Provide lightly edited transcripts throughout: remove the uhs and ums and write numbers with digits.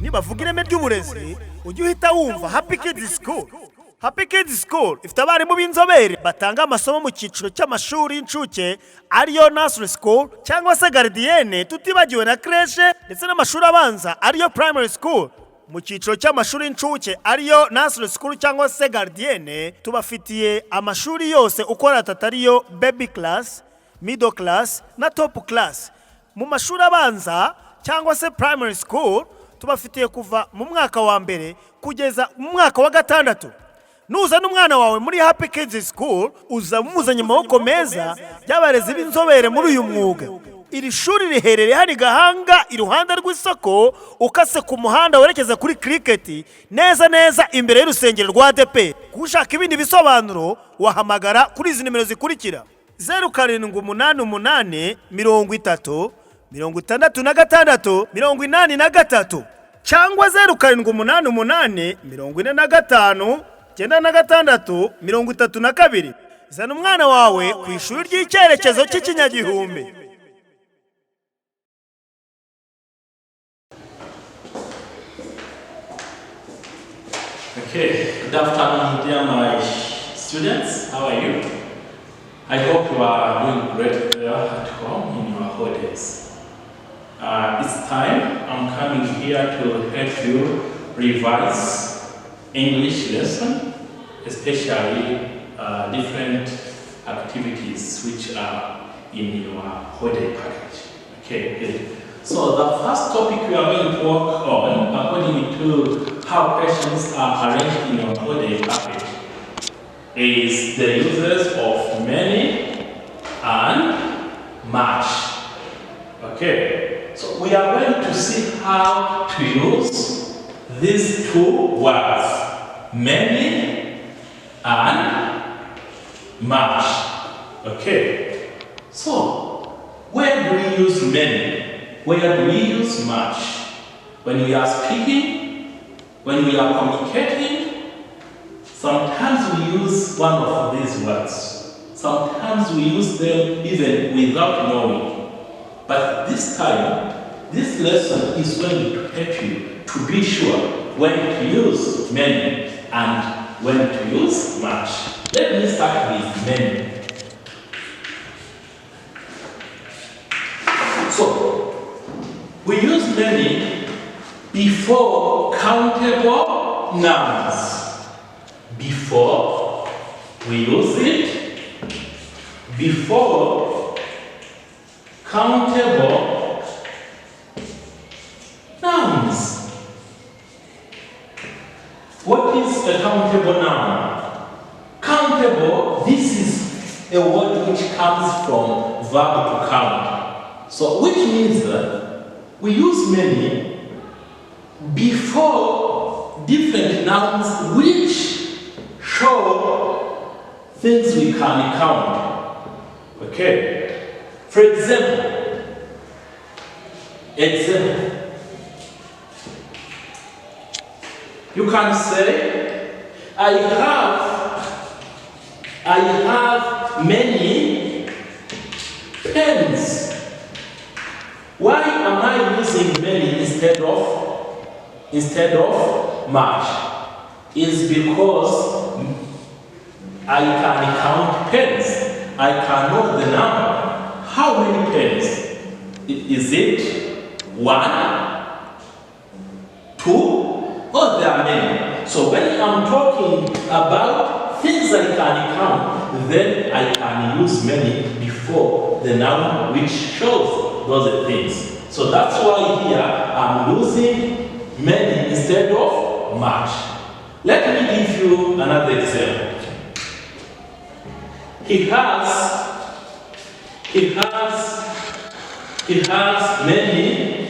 nibavuga ireme ry'uburezi ujye uhita wumva Happy Kids School. Happy Kids School ifite abarimu b'inzobere batanga amasomo mu cyiciro cy'amashuri y'incuke ariyo nursery school cyangwa se gardienne, tutibagiwe na creche ndetse n'amashuri abanza ariyo primary school. Mu cyiciro cy'amashuri y'incuke ariyo nursery school cyangwa se gardienne, tubafitiye amashuri yose uko ariyo baby class, middle class na top class. Mu mashuri abanza cyangwa se primary school tubafitiye kuva mu mwaka wa mbere kugeza mu mwaka wa gatandatu. Nuzana umwana wawe muri Happy Kids School uzamuzanye amaboko meza y'abarezi b'inzobere muri uyu mwuga. Iri shuri riherereye hari Gahanga iruhande rw'isoko ukase ku muhanda werekeza kuri cricket neza imbere y'urusengero rwa ADP. Kushaka ibindi bisobanuro wahamagara kuri izi nimero zikurikira: 0788 30 66 83 cyangwa 0788 45 96 32. Zana umwana wawe ku ishuri ry'icyerekezo cy'ikinyagihumbi. Okay, good afternoon, dear my students. How are you? I hope you are doing great there at home in your holidays. This time I'm coming here to help you revise English lesson, especially different activities which are in your holiday package. Okay, good. So the first topic we are going to work on, according to how questions are arranged in your holiday package, is the uses of many and much. Okay, so we are going to see how to use these two words, many and much. Okay, so where do we use many? Where do we use much? When we are speaking, when we are communicating, sometimes we use one of these words. Sometimes we use them even without knowing. But this time, this lesson is going to help you to be sure when to use many and when to use much. Let me start with many. So, we use many before countable nouns. Before we use it, before countable nouns. What is a countable noun? Countable, this is a word which comes from verb to count. So, which means that we use many before different nouns which show things we can count. Okay? For example, you can say, I have many pens. Why am I using many instead of much? Is because I can count pens. I can know the number. How many pens? Is it 1, 2, or there are many? So when I'm talking about things I can count, then I can use many before the noun which shows those things. So that's why here I'm using many instead of much. Let me give you another example. He has many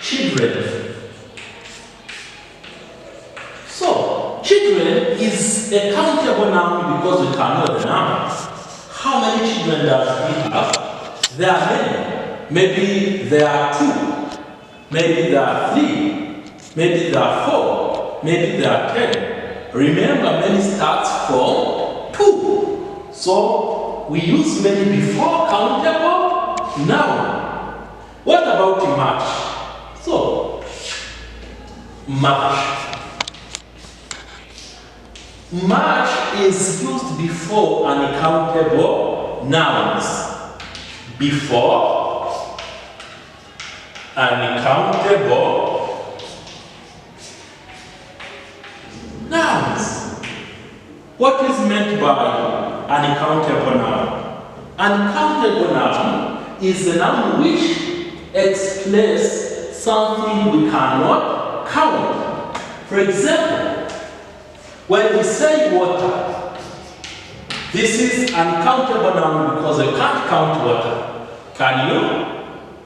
children. So children is a countable noun because we can know the number. How many children does he have? There are many. Maybe there are 2. Maybe there are 3. Maybe there are 4. Maybe there are 10. Remember, many starts from 2. So we use many before countable noun. What about much? So Much. Much is used before uncountable nouns. Before uncountable nouns. What is meant by uncountable noun? Uncountable noun is a noun which explains something we cannot count. For example, when we say water, this is uncountable noun because you can't count water. Can you?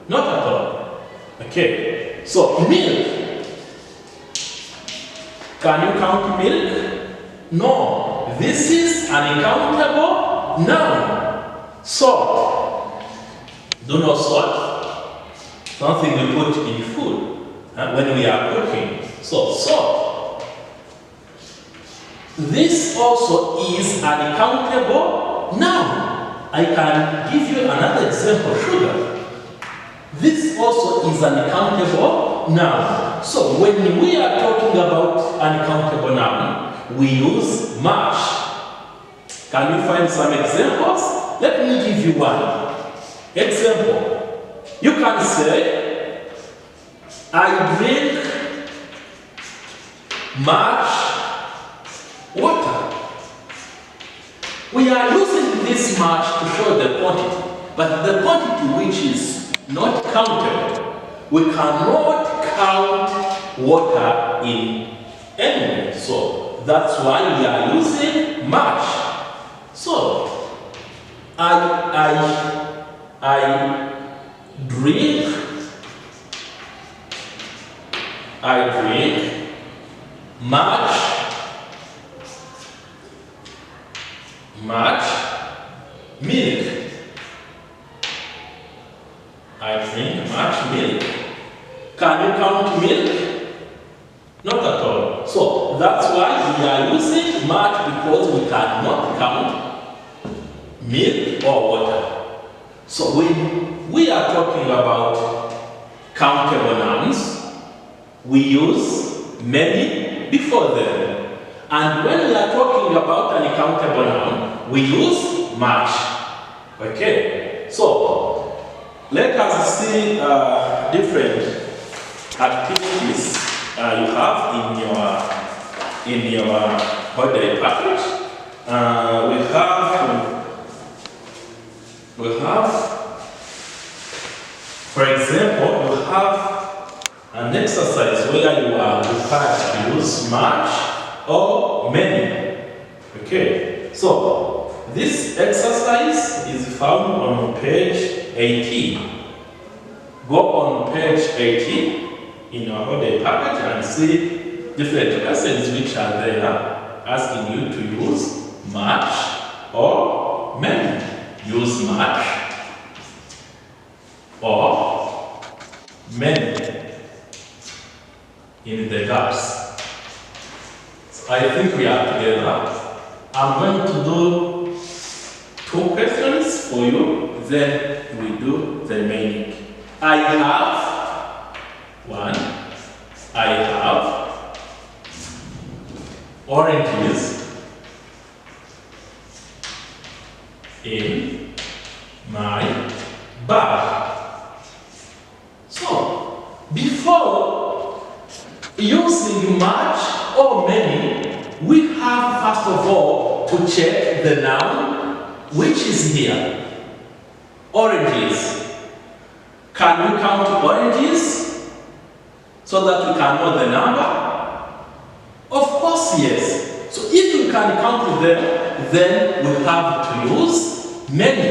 Not at all. Okay. So milk. Can you count milk? No. This is an uncountable noun. Salt. Do you know salt? Something we put in food when we are cooking. So salt. This also is an uncountable noun. I can give you another example, sugar. This also is an uncountable noun. So when we are talking about uncountable noun, we use much. Can you find some examples? Let me give you one. Example. You can say, I drink much water. We are using this much to show the quantity, but the quantity which is not countable. We cannot count water in any way, so that's why we are using much. So I drink much milk. I drink much milk. Can you count milk? Not at all. So that's why we are using much, because we cannot count milk or water. So when we are talking about countable nouns, we use many before them. And when we are talking about an uncountable noun, we use much. Okay, so let us see different activities you have in your holiday package. We have, for example, we have an exercise where you are required to use much or many. Okay, so this exercise is found on page 18. Go on page 18 in your holiday package and see different lessons which are there asking you to use much or many. Use much or many in the gaps. So I think we are together. I'm going to do 2 questions for you, then we do the remaining. I have oranges in my bag. So, before using much or many, we have first of all to check the noun which is here. Oranges. Can we count oranges so that we can know the number? Of course, yes. So if we can count them, then we have to use many.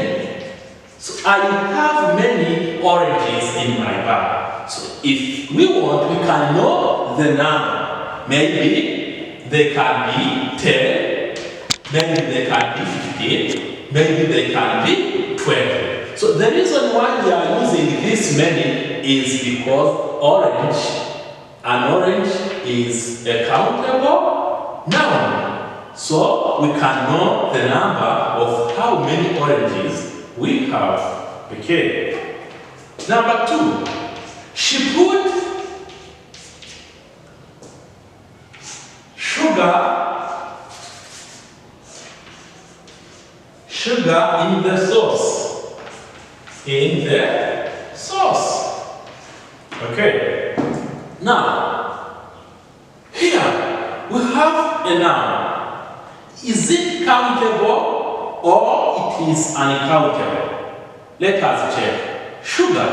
So I have many oranges in my bag. So if we want, we can know the number. Maybe they can be 10, maybe they can be 15, maybe they can be 20. So the reason why we are using this many is because an orange is a countable noun. So we can know the number of how many oranges we have. Okay. Number 2. She put sugar in the sauce. In the sauce. Okay. Now, here we have a noun. Is it countable or it is uncountable? Let us check. Sugar.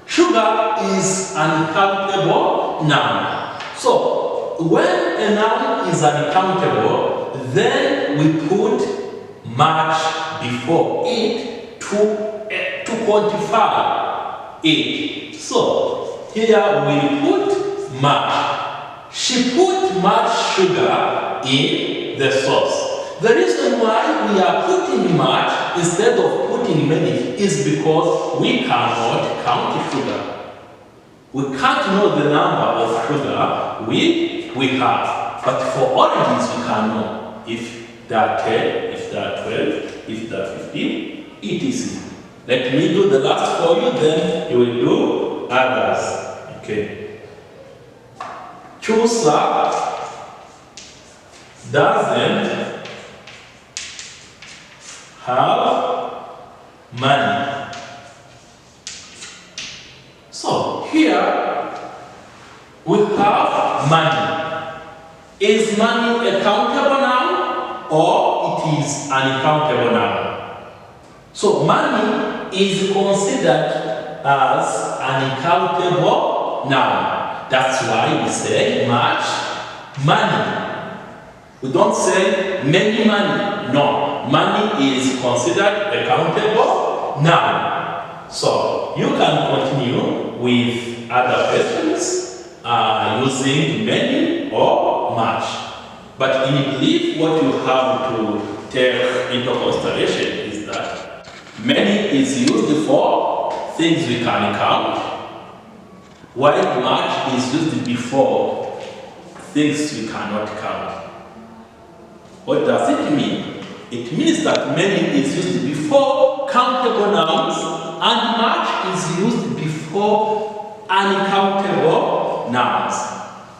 Sugar is uncountable noun. So, when a noun is uncountable, then we put much before it to quantify it. So, here we put much. She put much sugar in the sauce. The reason why we are putting much instead of putting many is because we cannot count sugar. We can't know the number of sugar we have. But for oranges, we can know if they are 10, if they are 12, if they are 15, etc. Let me do the last for you, then you will do others. Okay. Chusa doesn't have money. So here we have money. Is money a countable noun or it is uncountable noun? So money is considered as an uncountable noun. That's why we say much money. We don't say many money. No, money is considered a countable noun. So you can continue with other questions using many or much. But in belief, what you have to take into consideration is that many is used for things we can count, while much is used before things we cannot count. What does it mean? It means that many is used before countable nouns and much is used before uncountable nouns.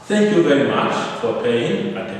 Thank you very much for paying attention.